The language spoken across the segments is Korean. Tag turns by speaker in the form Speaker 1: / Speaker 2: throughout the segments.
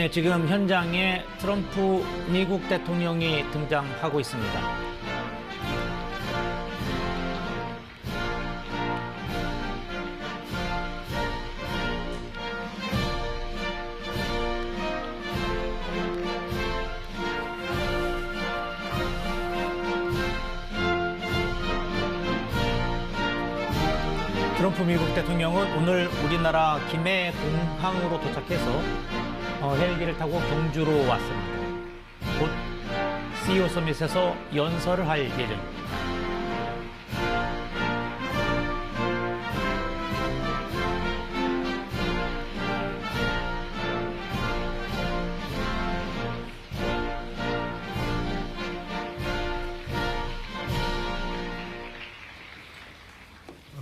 Speaker 1: 네, 지금 현장에 트럼프 미국 대통령이 등장하고 있습니다. 트럼프 미국 대통령은 오늘 우리나라 김해 공항으로 도착해서 헬기를 타고 경주로 왔습니다. 곧 CEO 서밋에서 연설을 할 예정입니다.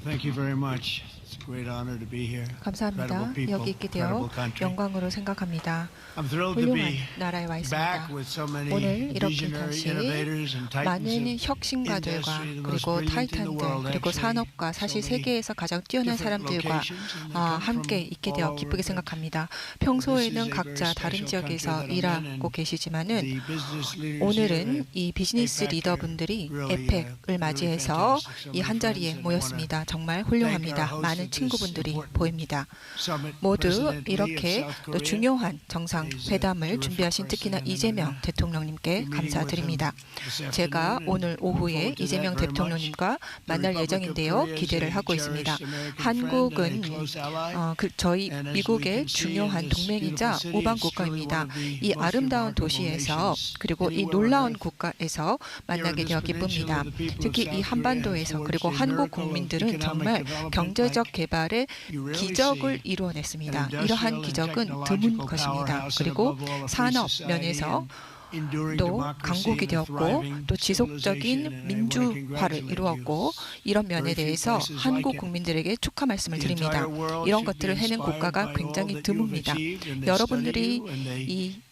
Speaker 2: Thank you very much. It's a great honor to be here.
Speaker 3: 감사합니다. 여기 있게 되어 영광으로 생각합니다.
Speaker 2: I'm thrilled to
Speaker 3: 훌륭한
Speaker 2: be
Speaker 3: 나라에 와 있습니다.
Speaker 2: back with so many
Speaker 3: 오늘 이렇게
Speaker 2: visionary
Speaker 3: 다시
Speaker 2: innovators and titans
Speaker 3: 많은
Speaker 2: of
Speaker 3: 혁신가들과
Speaker 2: industry, the most
Speaker 3: 그리고
Speaker 2: brilliant in the
Speaker 3: 타이탄들
Speaker 2: world,
Speaker 3: 그리고
Speaker 2: actually.
Speaker 3: 산업과 사실
Speaker 2: So many
Speaker 3: 세계에서 가장 뛰어난
Speaker 2: different
Speaker 3: 사람들과
Speaker 2: locations, and they come
Speaker 3: 함께
Speaker 2: from
Speaker 3: 있게
Speaker 2: all
Speaker 3: 되어
Speaker 2: over
Speaker 3: 기쁘게
Speaker 2: the-
Speaker 3: 생각합니다.
Speaker 2: This
Speaker 3: 평소에는
Speaker 2: is a
Speaker 3: 각자
Speaker 2: very
Speaker 3: 다른
Speaker 2: special
Speaker 3: 지역에서
Speaker 2: country that I'm in,
Speaker 3: 일하고
Speaker 2: and
Speaker 3: 계시지만은
Speaker 2: the business leaders
Speaker 3: 오늘은
Speaker 2: here
Speaker 3: 이 비즈니스
Speaker 2: APEC
Speaker 3: 리더분들이
Speaker 2: really,
Speaker 3: 에펙을 맞이해서
Speaker 2: fantastic. So
Speaker 3: 이
Speaker 2: many
Speaker 3: 한자리에
Speaker 2: friends that
Speaker 3: 모였습니다. 정말
Speaker 2: thank our
Speaker 3: 훌륭합니다.
Speaker 2: host
Speaker 3: 많은
Speaker 2: of this
Speaker 3: 친구분들이
Speaker 2: important
Speaker 3: 보입니다.
Speaker 2: summit,
Speaker 3: 모두
Speaker 2: President Lee of
Speaker 3: 이렇게
Speaker 2: South
Speaker 3: 또
Speaker 2: Korea.
Speaker 3: 중요한 정상회담을
Speaker 2: terrific
Speaker 3: 준비하신 특히나
Speaker 2: person, and
Speaker 3: 이재명
Speaker 2: I'm
Speaker 3: 대통령님께
Speaker 2: meeting with
Speaker 3: 감사드립니다.
Speaker 2: him this
Speaker 3: 제가
Speaker 2: afternoon,
Speaker 3: 오늘
Speaker 2: and
Speaker 3: 오후에
Speaker 2: look forward to
Speaker 3: 이재명
Speaker 2: that very
Speaker 3: 대통령님과
Speaker 2: much.
Speaker 3: 만날
Speaker 2: The Republic of
Speaker 3: 예정인데요.
Speaker 2: Korea is
Speaker 3: 기대를
Speaker 2: a
Speaker 3: 하고 있습니다.
Speaker 2: cherished American
Speaker 3: 한국은
Speaker 2: friend and a close ally.
Speaker 3: 저희
Speaker 2: And as we
Speaker 3: 미국의
Speaker 2: can see
Speaker 3: 중요한
Speaker 2: in this
Speaker 3: 동맹이자
Speaker 2: beautiful city,
Speaker 3: 우방
Speaker 2: it's truly
Speaker 3: 국가입니다.
Speaker 2: one of the
Speaker 3: 이
Speaker 2: most
Speaker 3: 아름다운
Speaker 2: remarkable
Speaker 3: 도시에서
Speaker 2: nations
Speaker 3: 그리고 이
Speaker 2: anywhere on
Speaker 3: 놀라운
Speaker 2: earth.
Speaker 3: 국가에서 만나게
Speaker 2: Here
Speaker 3: 되어
Speaker 2: on this
Speaker 3: 기쁩니다.
Speaker 2: peninsula, the people of
Speaker 3: 특히 이
Speaker 2: South Korea
Speaker 3: 한반도에서
Speaker 2: have
Speaker 3: 그리고
Speaker 2: forged a
Speaker 3: 한국
Speaker 2: miracle of
Speaker 3: 국민들은
Speaker 2: economic
Speaker 3: 정말
Speaker 2: development
Speaker 3: 경제적
Speaker 2: like
Speaker 3: 개발의
Speaker 2: you rarely
Speaker 3: 기적을
Speaker 2: see.
Speaker 3: 이루어냈습니다.
Speaker 2: An industrial
Speaker 3: 이러한
Speaker 2: and
Speaker 3: 기적은
Speaker 2: technological
Speaker 3: 드문 것입니다.
Speaker 2: powerhouse, and
Speaker 3: 그리고
Speaker 2: above all, a free
Speaker 3: 산업
Speaker 2: society
Speaker 3: 면에서
Speaker 2: and enduring
Speaker 3: 또
Speaker 2: democracy
Speaker 3: 강국이
Speaker 2: and a
Speaker 3: 되었고
Speaker 2: thriving
Speaker 3: 또
Speaker 2: civilization,
Speaker 3: 지속적인
Speaker 2: and I want to
Speaker 3: 민주화를
Speaker 2: congratulate
Speaker 3: 이루었고
Speaker 2: you.
Speaker 3: 이런 면에
Speaker 2: Very few
Speaker 3: 대해서
Speaker 2: places like
Speaker 3: 한국
Speaker 2: it.
Speaker 3: 국민들에게 축하 말씀을
Speaker 2: The
Speaker 3: 드립니다.
Speaker 2: entire world
Speaker 3: 이런
Speaker 2: should
Speaker 3: 것들을
Speaker 2: be
Speaker 3: 해낸
Speaker 2: inspired
Speaker 3: 국가가
Speaker 2: by all
Speaker 3: 굉장히
Speaker 2: that you have
Speaker 3: 드뭅니다.
Speaker 2: achieved, and they
Speaker 3: 여러분들이
Speaker 2: study you, and they
Speaker 3: 이
Speaker 2: do so much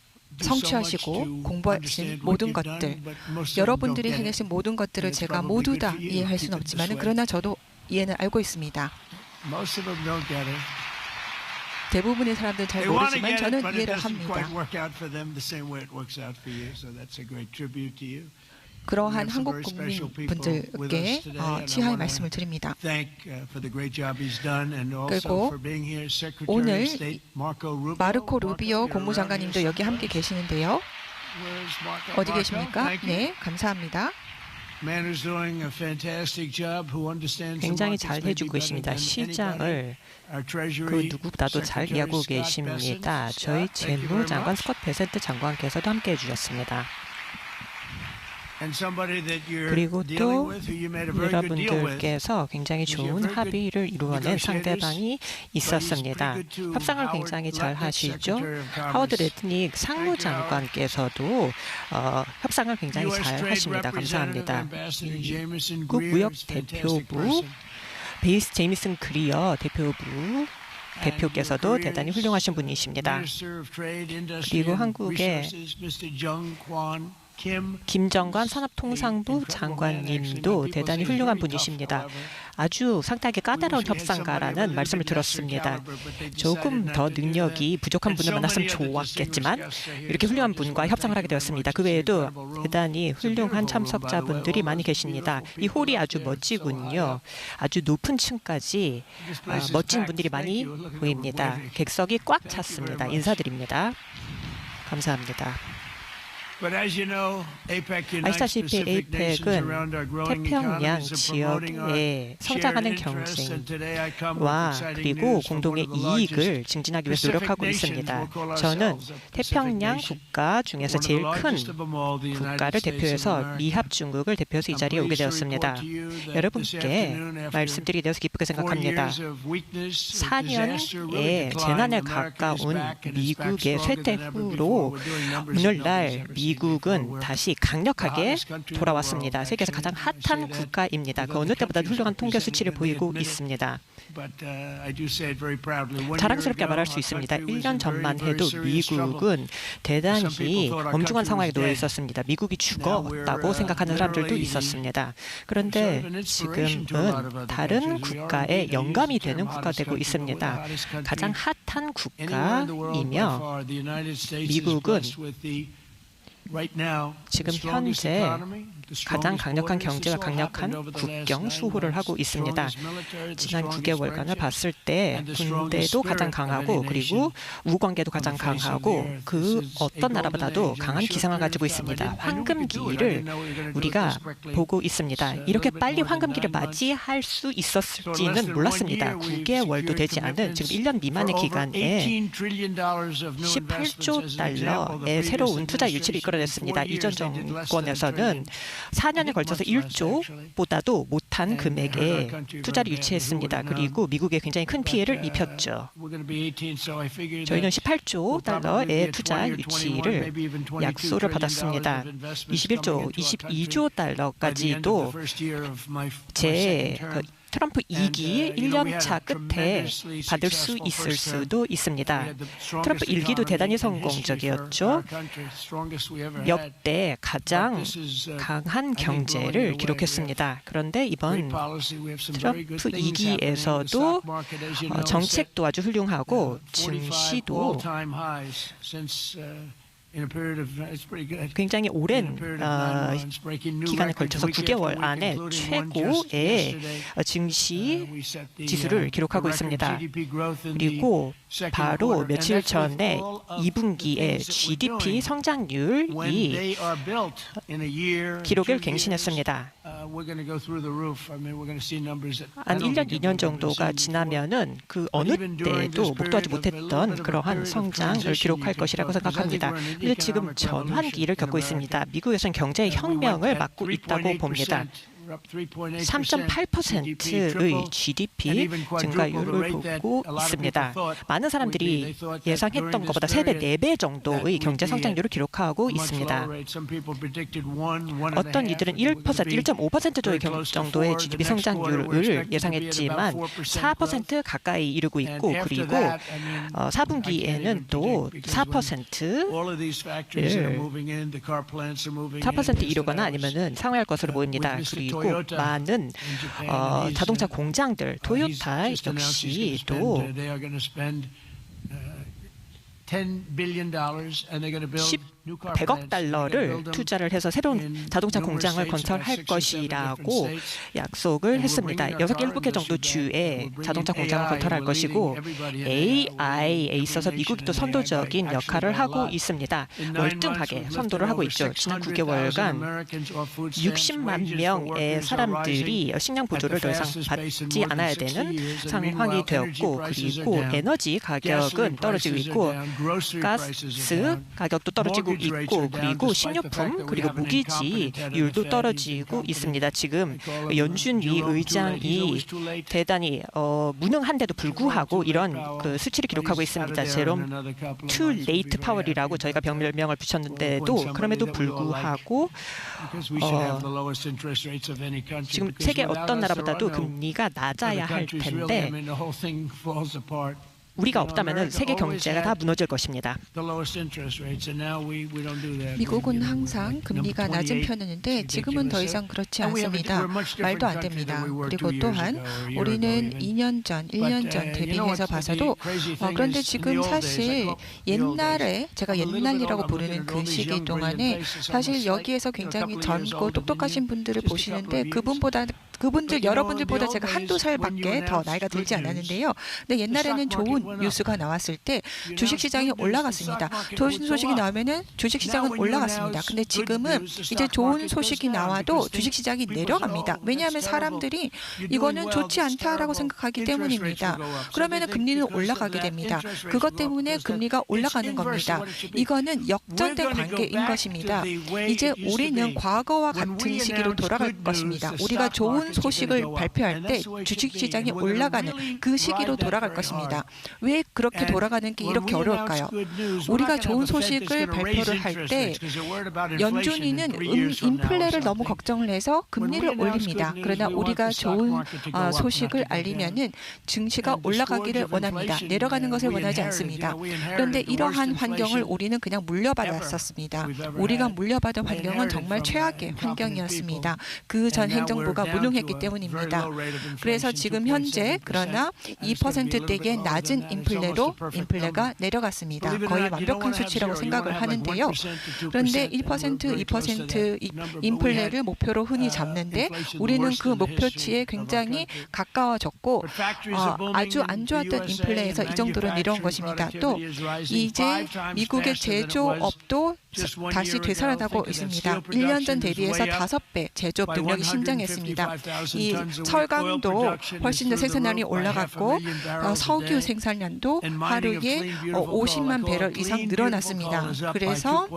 Speaker 3: 성취하시고
Speaker 2: to
Speaker 3: 공부하신
Speaker 2: understand
Speaker 3: 모든
Speaker 2: what you've
Speaker 3: 것들,
Speaker 2: done, but most of them
Speaker 3: 여러분들이
Speaker 2: don't get it.
Speaker 3: 해내신 모든 것들을
Speaker 2: And it's
Speaker 3: 제가
Speaker 2: probably
Speaker 3: 모두
Speaker 2: good
Speaker 3: 다
Speaker 2: for you.
Speaker 3: 이해할
Speaker 2: Keep
Speaker 3: 수는
Speaker 2: it this
Speaker 3: 없지만
Speaker 2: way.
Speaker 3: 그러나 저도 이해는 알고 있습니다.
Speaker 2: Most of them don't get it.
Speaker 3: 대부분의 사람들은 잘
Speaker 2: They want to
Speaker 3: 모르지만
Speaker 2: get it,
Speaker 3: 저는
Speaker 2: but it
Speaker 3: 이해를
Speaker 2: doesn't
Speaker 3: 합니다.
Speaker 2: quite work out for them the same way it works out for you. So that's a great tribute to you.
Speaker 3: 그러한
Speaker 2: We have some
Speaker 3: 한국
Speaker 2: very special people with
Speaker 3: 국민분들께
Speaker 2: us today, and I
Speaker 3: 치하의
Speaker 2: wanna
Speaker 3: 말씀을 드립니다.
Speaker 2: Thank for the great job he's done, and also
Speaker 3: 그리고
Speaker 2: for being here. Secretary
Speaker 3: 오늘
Speaker 2: of State Marco Rubio.
Speaker 3: 마르코
Speaker 2: Marco,
Speaker 3: 루비오
Speaker 2: you're
Speaker 3: 국무장관님도
Speaker 2: around
Speaker 3: 여기
Speaker 2: here
Speaker 3: 함께 계시는데요.
Speaker 2: Where's Marco?
Speaker 3: 어디
Speaker 2: Marco?
Speaker 3: 계십니까?
Speaker 2: Thank you.
Speaker 3: 네, 감사합니다.
Speaker 2: Man who's doing a fantastic job, who understands the
Speaker 4: 굉장히
Speaker 2: markets
Speaker 4: 잘
Speaker 2: maybe
Speaker 4: 해주고
Speaker 2: better
Speaker 4: 있습니다.
Speaker 2: than anybody.
Speaker 4: 시장을
Speaker 2: Our
Speaker 4: 그
Speaker 2: Treasury
Speaker 4: 누구보다도 잘
Speaker 2: Secretary
Speaker 4: 이해하고
Speaker 2: Scott
Speaker 4: 계십니다.
Speaker 2: Bessent.
Speaker 4: 저희
Speaker 2: Scott, thank you very
Speaker 4: 재무장관
Speaker 2: much.
Speaker 4: 스콧 베센트 장관께서도 함께 해주셨습니다.
Speaker 2: And somebody that you're
Speaker 4: 그리고
Speaker 2: dealing
Speaker 4: 또
Speaker 2: with, who you made a very good deal with.
Speaker 4: 여러분들께서 굉장히 좋은 합의를 이루어낸 상대방이 있었습니다. 협상을 굉장히 잘 하시죠. 하워드 레드닉 상무장관께서도 협상을 굉장히 잘 하십니다. 감사합니다. 미국 무역 대표부 베이스 제이미슨 그리어 대표부 대표께서도 대단히 훌륭하신 분이십니다. 그리고 한국의 김정관 산업통상부 장관님도 대단히 훌륭한 분이십니다. 아주 상당히 까다로운 협상가라는 말씀을 들었습니다. 조금 더 능력이 부족한 분을 만났으면 좋았겠지만 이렇게 훌륭한 분과 협상을 하게 되었습니다. 그 외에도 대단히 훌륭한 참석자분들이 많이 계십니다. 이 홀이 아주 멋지군요. 아주 높은 층까지 멋진 분들이 많이 보입니다. 객석이 꽉 찼습니다. 인사드립니다. 감사합니다. 아시다시피 에이펙은 태평양 지역의 성장하는 경쟁과 그리고 공동의 이익을 증진하기 위해서 노력하고 있습니다. 저는 태평양 국가 중에서 제일 큰 국가를 대표해서 미합 중국을 대표해서 이 자리에 오게 되었습니다. 여러분께 말씀드리게 되어서 기쁘게 생각합니다. 4년의 재난에 가까운 미국의 쇠퇴 후로 오늘날 미국은 다시 강력하게 돌아왔습니다. 세계에서 가장 핫한 국가입니다. 그 어느 때보다 훌륭한 통계 수치를 보이고 있습니다. 자랑스럽게 말할 수 있습니다. 1년 전만 해도 미국은 대단히 엄중한 상황에 놓여 있었습니다. 미국이 죽었다고 생각하는 사람들도 있었습니다. 그런데 지금은 다른 국가에 영감이 되는 국가가 되고 있습니다. 가장 핫한 국가이며 미국은 지금 현재 가장 강력한 경제와 강력한 국경 수호를 하고 있습니다. 지난 9개월간을 봤을 때 군대도 가장 강하고 그리고 우관계도 가장 강하고 그 어떤 나라보다도 강한 기상을 가지고 있습니다. 황금기를 우리가 보고 있습니다. 이렇게 빨리 황금기를 맞이할 수 있었을지는 몰랐습니다. 9개월도 되지 않은 지금 1년 미만의 기간에 18조 달러의 새로운 투자 유치를 이끌어냈습니다. 이전 정권에서는 4년에 걸쳐서 1조보다도 못한 금액의 투자를 유치했습니다. 그리고 미국에 굉장히 큰 피해를 입혔죠. 저희는 18조 달러의 투자 유치를 약속을 받았습니다. 21조, 22조 달러까지도 제 트럼프 2기 1년차 끝에 받을 수 있을 수도 있습니다. 트럼프 1기도 대단히 성공적이었죠. 역대 가장 강한 경제를 기록했습니다. 그런데 이번 트럼프 2기에서도 정책도 아주 훌륭하고 증시도 굉장히 오랜 기간에 걸쳐서 9개월 안에 최고의 증시 지수를 기록하고 있습니다. 그리고 바로 며칠 전에 2분기에 GDP 성장률이 기록을 갱신했습니다. 한 1년, 2년 정도가 지나면은 그 어느 때도 목도하지 못했던 그러한 성장을 기록할 것이라고 생각합니다. 그런데 지금 전환기를 겪고 있습니다. 미국에서는 경제 혁명을 맞고 있다고 봅니다. 3.8%의 GDP 증가율을 보고 있습니다. 많은 사람들이 예상했던 것보다 3배, 4배 정도의 경제 성장률을 기록하고 있습니다. 어떤 이들은 1%, 1.5% 정도의 GDP 성장률을 예상했지만 4% 가까이 이르고 있고 그리고 4분기에는 또 4% 이루거나 아니면은 상회할 것으로 보입니다. 그리고 많은 자동차 공장들, 토요타 역시도 100억 달러를 투자를 해서 새로운 자동차 공장을 건설할 것이라고 약속을 했습니다. 6개, 7개 정도 주에 자동차 공장을 건설할 것이고 AI에 있어서 미국이 또 선도적인 역할을 하고 있습니다. 월등하게 선도를 하고 있죠. 지난 9개월간 60만 명의 사람들이 식량 보조를 더 이상 받지 않아야 되는 상황이 되었고 그리고 에너지 가격은 떨어지고 있고 가스 가격도 떨어지고 있고 그리고 식료품 그리고 무기지율도 떨어지고 있습니다. 지금 연준위 의장이 대단히 무능한데도 불구하고 이런 그 수치를 기록하고 있습니다. 제롬 too late power이라고 저희가 별명을 붙였는데도 그럼에도 불구하고 지금 세계 어떤 나라보다도 금리가 낮아야 할 텐데 우리가 없다면 세계 경제가 다 무너질 것입니다.
Speaker 3: 미국은 항상 금리가 낮은 편이었는데 지금은 더 이상 그렇지 않습니다. 말도 안 됩니다. 그리고 또한 우리는 2년 전, 1년 전 대비해서 봐서도 그런데 지금 사실 옛날에 제가 옛날이라고 부르는 그 시기 동안에 사실 여기에서 굉장히 젊고 똑똑하신 분들을 보시는데 그분들 여러분들보다 제가 한두 살밖에 더 나이가 들지 않았는데요. 근데 옛날에는 좋은 뉴스가 나왔을 때 주식시장이 올라갔습니다. 좋은 소식이 나오면은 주식시장은 올라갔습니다. 근데 지금은 이제 좋은 소식이 나와도 주식시장이 내려갑니다. 왜냐하면 사람들이 이거는 좋지 않다라고 생각하기 때문입니다. 그러면은 금리는 올라가게 됩니다. 그것 때문에 금리가 올라가는 겁니다. 이거는 역전된 관계인 것입니다. 이제 우리는 과거와 같은 시기로 돌아갈 것입니다. 우리가 좋은 좋은 소식을 발표할 때 주식시장이 올라가는 그 시기로 돌아갈 것입니다. 왜 그렇게 돌아가는 게 이렇게 어려울까요? 우리가 좋은 소식을 발표를 할 때 연준이는 인플레를 너무 걱정을 해서 금리를 올립니다. 그러나 우리가 좋은 소식을 알리면은 증시가 올라가기를 원합니다. 내려가는 것을 원하지 않습니다. 그런데 이러한 환경을 우리는 그냥 물려받았었습니다. 우리가 물려받은 환경은 정말 최악의 환경이었습니다. 그 전 행정부가 무능했기 때문입니다. 그래서 지금 현재 그러나 2%대의 낮은 인플레가 내려갔습니다. 거의 완벽한 수치라고 생각을 하는데요. 그런데 1%, 2% 인플레를 목표로 흔히 잡는데 우리는 그 목표치에 굉장히 가까워졌고 아주 안 좋았던 인플레에서 이 정도로 내려온 것입니다. 또 이제 미국의 제조업도 다시 되살아나고 있습니다. 1년 전 대비해서 5배 제조업 능력이 신장했습니다. 이 철강도 훨씬 더 생산량이 올라갔고 석유 생산량도 하루에 50만 배럴 이상 늘어났습니다. 그래서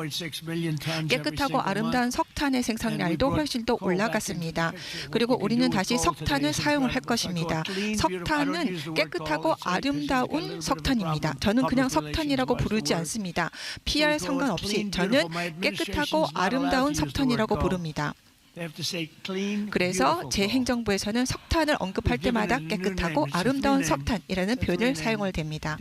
Speaker 3: 깨끗하고 아름다운 석탄의 생산량도 훨씬 더 올라갔습니다. 그리고 우리는 다시 석탄을 사용을 할 것입니다. 석탄은 깨끗하고 아름다운 석탄입니다. 저는 그냥 석탄이라고 부르지 않습니다. PR 상관없이 저는 깨끗하고 아름다운 석탄이라고 부릅니다. 그래서 제 행정부에서는 석탄을 언급할 때마다 깨끗하고 아름다운 석탄이라는 표현을 사용을 됩니다.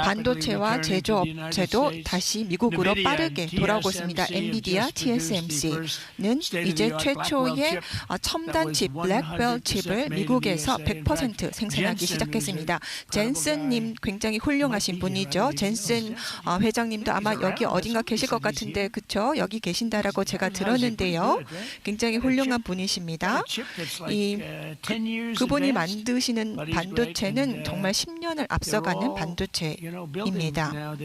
Speaker 3: 반도체와 제조업체도 다시 미국으로 빠르게 돌아오고 있습니다. 엔비디아, TSMC는 이제 최초의 첨단 칩, 블랙벨 칩을 미국에서 100% 생산하기 시작했습니다. 젠슨님 굉장히 훌륭하신 분이죠. 젠슨 회장님도 아마 여기 어딘가 계실 것 같은데 그렇죠? 여기 계신다라고 제가 들었는데요. 굉장히 훌륭한 분이십니다. 그분이 만드시는 반도체는 정말 10년을 앞서가는 반도체입니다.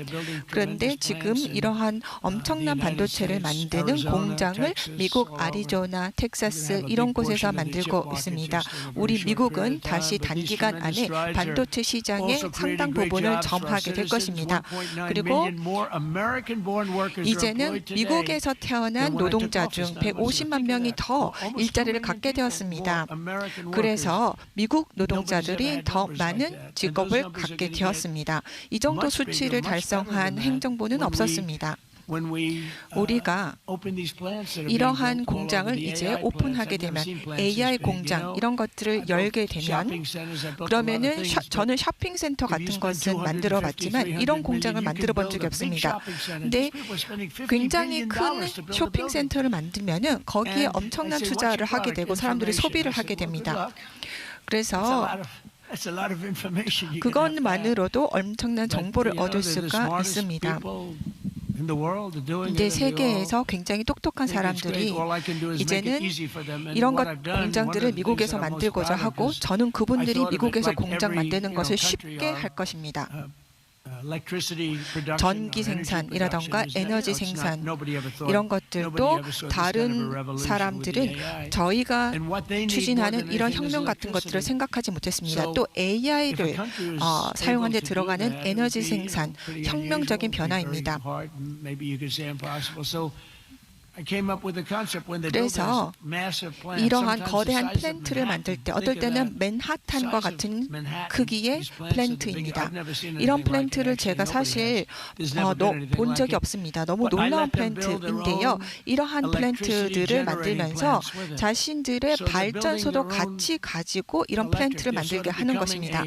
Speaker 3: 그런데 지금 이러한 엄청난 반도체를 만드는 공장을 미국 아리조나, 텍사스 이런 곳에서 만들고 있습니다. 우리 미국은 다시 단기간 안에 반도체 시장의 상당 부분을 점하게 될 것입니다. 그리고 이제는 미국에서 태어난 노동자 중 150만 명이 더 일자리를 갖게 되었습니다. 그래서 미국 노동자들이 더 많은 직업을 갖게 되었습니다. 이 정도 수치를 달성한 행정부는 없었습니다. 우리가 이러한 공장을 이제 오픈하게 되면 AI 공장 이런 것들을 열게 되면 그러면은 저는 쇼핑센터 같은 것은 만들어 봤지만 이런 공장을 만들어 본 적이 없습니다. 근데 굉장히 큰 쇼핑센터를 만들면은 거기에 엄청난 투자를 하게 되고 사람들이 소비를 하게 됩니다. 그래서 그것만으로도 엄청난 정보를 얻을 수가 있습니다. 근데 세계에서 굉장히 똑똑한 사람들이 이제는 이런 공장들을 미국에서 만들고자 하고 저는 그분들이 미국에서 공장 만드는 것을 쉽게 할 것입니다. 전기 생산이라던가 에너지 생산 이런 것들도 다른 사람들은 저희가 추진하는 이런 혁명 같은 것들을 생각하지 못했습니다. 또 AI를 사용하는 데 들어가는 에너지 생산 혁명적인 변화입니다. 그래서 이러한 거대한 플랜트를 만들 때 어떨 때는 맨하탄과 같은 크기의 플랜트입니다. 이런 플랜트를 제가 사실 본 적이 없습니다. 너무 놀라운 플랜트인데요. 이러한 플랜트들을 만들면서 자신들의 발전소도 같이 가지고 이런 플랜트를 만들게 하는 것입니다.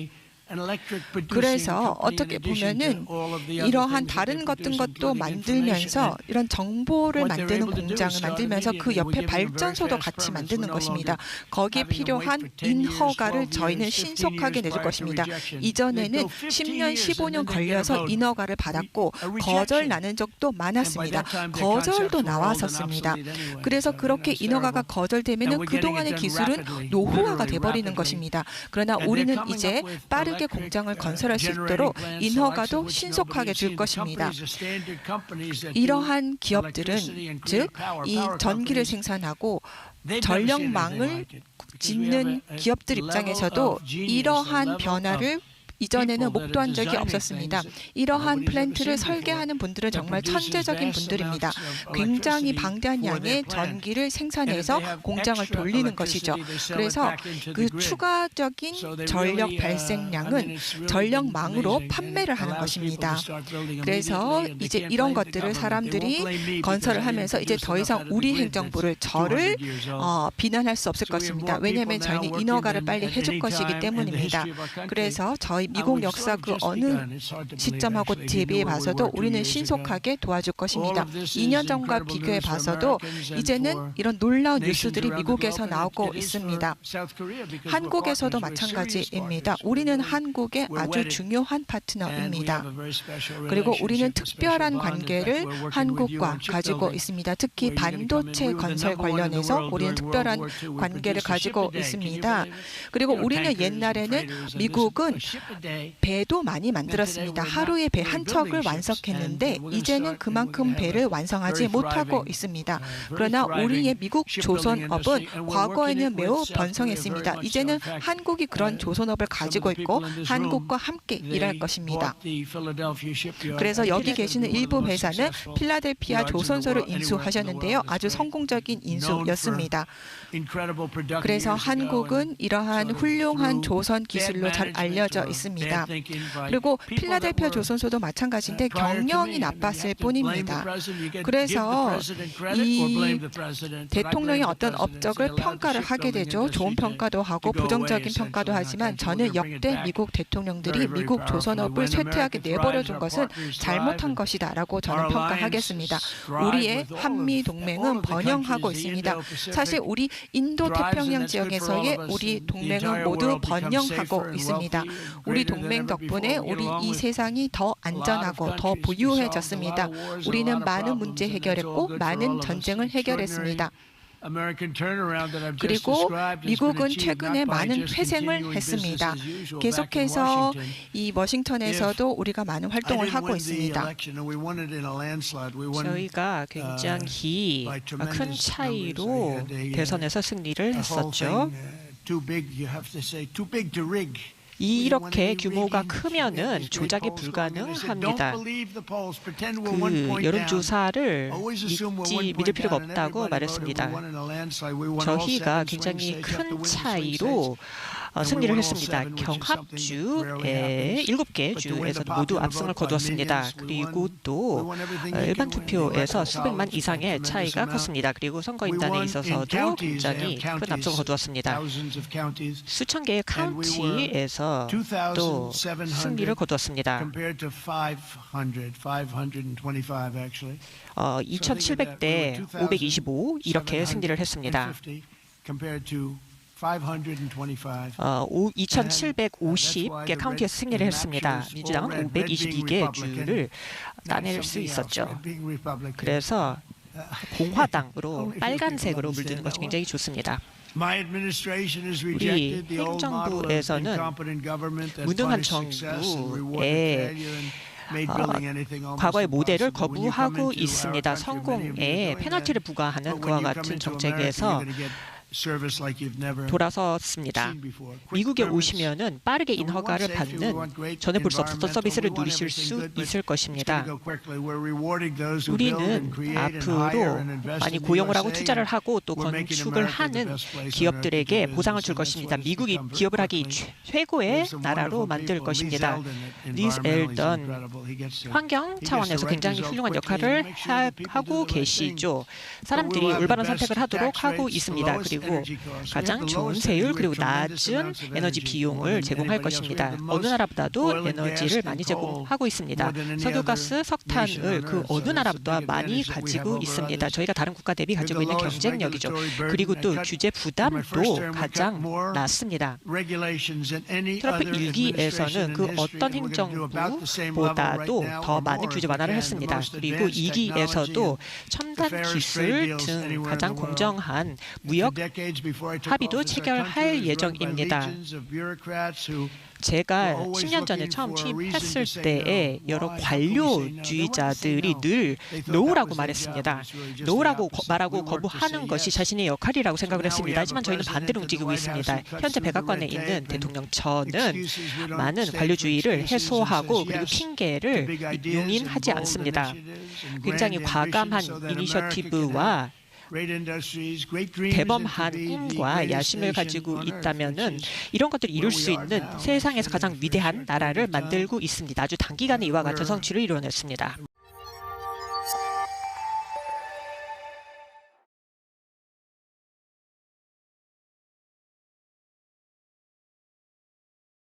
Speaker 3: 그래서 어떻게 보면은 이러한 다른 것도 만들면서 이런 정보를 만드는 공장을 만들면서 그 옆에 발전소도 같이 만드는 것입니다. 거기에 필요한 인허가를 저희는 신속하게 내줄 것입니다. 이전에는 10년, 15년 걸려서 인허가를 받았고 거절 나는 적도 많았습니다. 거절도 나왔었습니다. 그래서 그렇게 인허가가 거절되면은 그동안의 기술은 노후화가 돼버리는 것입니다. 그러나 우리는 이제 빠르게 공장을 건설할 수 있도록 인허가도 신속하게 줄 것입니다. 이러한 기업들은 즉 이 전기를 생산하고 전력망을 짓는 기업들 입장에서도 이러한 변화를 이전에는 목도한 적이 없었습니다. 이러한 플랜트를 설계하는 분들은 정말 천재적인 분들입니다. 굉장히 방대한 양의 전기를 생산해서 공장을 돌리는 것이죠. 그래서 그 추가적인 전력 발생량은 전력망으로 판매를 하는 것입니다. 그래서 이제 이런 것들을 사람들이 건설을 하면서 이제 더 이상 우리 행정부를 저를 비난할 수 없을 것입니다. 왜냐하면 저희는 인허가를 빨리 해줄 것이기 때문입니다. 그래서 저희 미국 역사 그 어느 시점하고 대비해 봐서도 우리는 신속하게 도와줄 것입니다. 2년 전과 비교해 봐서도 이제는 이런 놀라운 뉴스들이 미국에서 나오고 있습니다. 한국에서도 마찬가지입니다. 우리는 한국의 아주 중요한 파트너입니다. 그리고 우리는 특별한 관계를 한국과 가지고 있습니다. 특히 반도체 건설 관련해서 우리는 특별한 관계를 가지고 있습니다. 그리고 우리는 옛날에는 미국은 배도 많이 만들었습니다. 하루에 배 한 척을 완성했는데 이제는 그만큼 배를 완성하지 못하고 있습니다. 그러나 우리의 미국 조선업은 과거에는 매우 번성했습니다. 이제는 한국이 그런 조선업을 가지고 있고 한국과 함께 일할 것입니다. 그래서 여기 계시는 일부 회사는 필라델피아 조선소를 인수하셨는데요. 아주 성공적인 인수였습니다. 그래서 한국은 이러한 훌륭한 조선 기술로 잘 알려져 있습니다. 그리고 필라델피아 조선소도 마찬가지인데 경영이 나빴을 뿐입니다. 그래서 이 대통령이 어떤 업적을 평가를 하게 되죠. 좋은 평가도 하고 부정적인 평가도 하지만 저는 역대 미국 대통령들이 미국 조선업을 쇠퇴하게 내버려 둔 것은 잘못한 것이다 라고 저는 평가하겠습니다. 우리의 한미 동맹은 번영하고 있습니다. 사실 우리 인도 태평양 지역에서의 우리 동맹은 모두 번영하고 있습니다. 우리 동맹 덕분에 우리 이 세상이 더 안전하고 더 부유해졌습니다. 우리는 많은 문제 해결했고 많은 전쟁을 해결했습니다. 그리고 미국은 최근에 많은 회생을 했습니다. 계속해서 이 워싱턴에서도 우리가 많은 활동을 하고 있습니다.
Speaker 4: 저희가 굉장히 큰 차이로 대선에서 승리를 했었죠. 이렇게 규모가 크면은 조작이 불가능합니다. 그 여론조사를 믿을 필요가 없다고 말했습니다. 저희가 굉장히 큰 차이로 승리를 했습니다. 경합주의 7개 주에서도 모두 압승을 거두었습니다. 그리고 또 일반 투표에서 수백만 이상의 차이가 컸습니다. 그리고 선거인단에 있어서도 굉장히 큰 압승을 거두었습니다. 수천 개의 카운티에서 또 승리를 거두었습니다. 2,700대 525 이렇게 승리를 했습니다. 2,750개 카운티에서 승리를 했습니다. 민주당은 522개 주를 따낼 수 있었죠. 그래서 공화당으로 빨간색으로 물드는 것이 굉장히 좋습니다. 우리 행정부에서는 무능한 정부의 과거의 모델을 거부하고 있습니다. 성공에 페널티를 부과하는 그와 같은 정책에서 돌아섰습니다. 미국에 오시면은 빠르게 인허가를 받는 전에 볼 수 없었던 서비스를 누리실 수 있을 것입니다. 우리는 앞으로 많이 고용을 하고 투자를 하고 또 건축을 하는 기업들에게 보상을 줄 것입니다. 미국이 기업을 하기 최고의 나라로 만들 것입니다. 리즈 엘던 환경 차원에서 굉장히 훌륭한 역할을 하고 계시죠. 사람들이 올바른 선택을 하도록 하고 있습니다. 그리고 가장 좋은 세율 그리고 낮은 에너지 비용을 제공할 것입니다. 어느 나라보다도 에너지를 많이 제공하고 있습니다. 석유가스, 석탄을 그 어느 나라보다 많이 가지고 있습니다. 저희가 다른 국가 대비 가지고 있는 경쟁력이죠. 그리고 또 규제 부담도 가장 낮습니다. 트럼프 1기에서는 그 어떤 행정부보다도 더 많은 규제 완화를 했습니다. 그리고 2기에서도 첨단 기술 등 가장 공정한 무역 합의도 체결할 예정입니다. 제가 10년 전에 처음 취임했을 때에 여러 관료주의자들이 늘 노라고 말했습니다. 노라고 말하고 거부하는 것이 자신의 역할이라고 생각을 했습니다. 하지만 저희는 반대로 움직이고 있습니다. 현재 백악관에 있는 대통령 저는 많은 관료주의를 해소하고 그리고 핑계를 용인하지 않습니다. 굉장히 과감한 이니셔티브와 대범한 꿈과 야심을 가지고 있다면은 이런 것들을 이룰 수 있는 세상에서 가장 위대한 나라를 만들고 있습니다. 아주 단기간에 이와 같은 성취를 이뤄냈습니다.